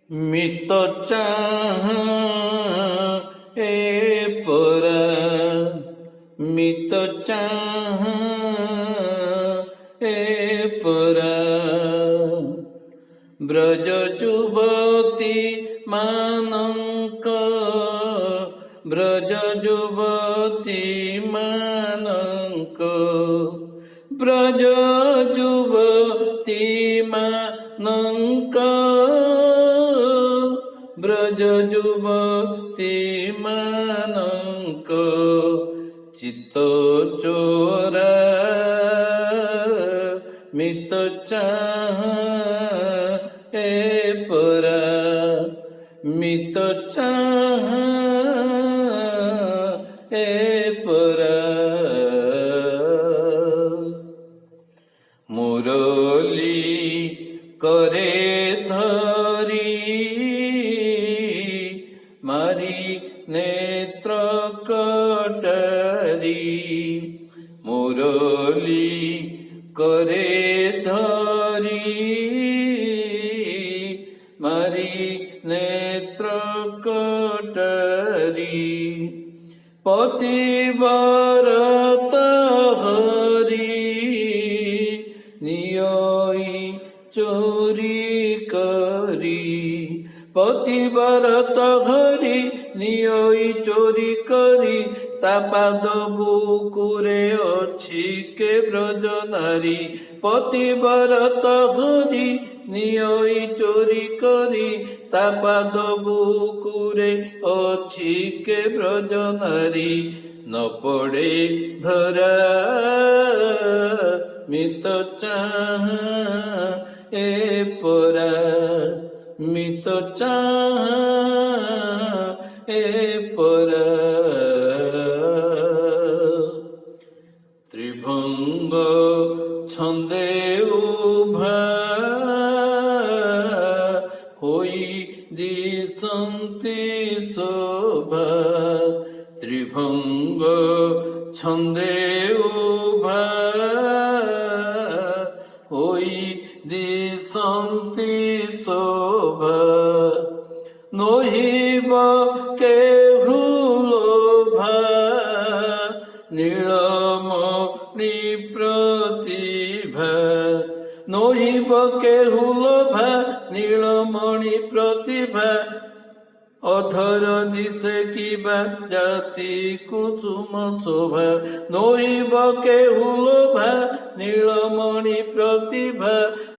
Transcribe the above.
মিত চাহ এ পরা মিত চাহ এ পরা ব্রজ যুবতী ମାନଙ୍କ ব্রজ যুবতী ମାନଙ୍କ ব্রজ যুবতী ମାନଙ୍କ ব্রজ যুবতী ମାନଙ୍କ চিত্ତ চোরা মিত চাহ এ পরা মিত চাহ এ পরা মুরলী করে ধরি মারি নেত্র কটারি মুরলী করে ধরি মারি নেত্র কটারি পতিবরত হরি নিয়ই চোরি করি পতিবরত হরি নিয়ই চোরি করি তা পাদ বুকুরে ଅଛି কে ব্রজ নারী পতিবরত হরি নিয়ই চোরি করি তা পাদ বুকুরে ଅଛି কে ব্রজ নারী ন পড়ে ধরা মিত চাহ এ পরা মিত চাহ এ পরা ত্রিভঙ্গ ছন্দে উভা হই দিশন্তি শোভা ত্রিভঙ্গ ছন্দে উভা হই দিশন্তি শোভা নহিব কেহু লোভা নীলমণি প্রতিভা নহিব কেহু লোভা নীলমণি প্রতিভা অধর দিশে কিবা জাতি কুসুম শোভা নহিব কেহু লোভা নীলমণি প্রতিভা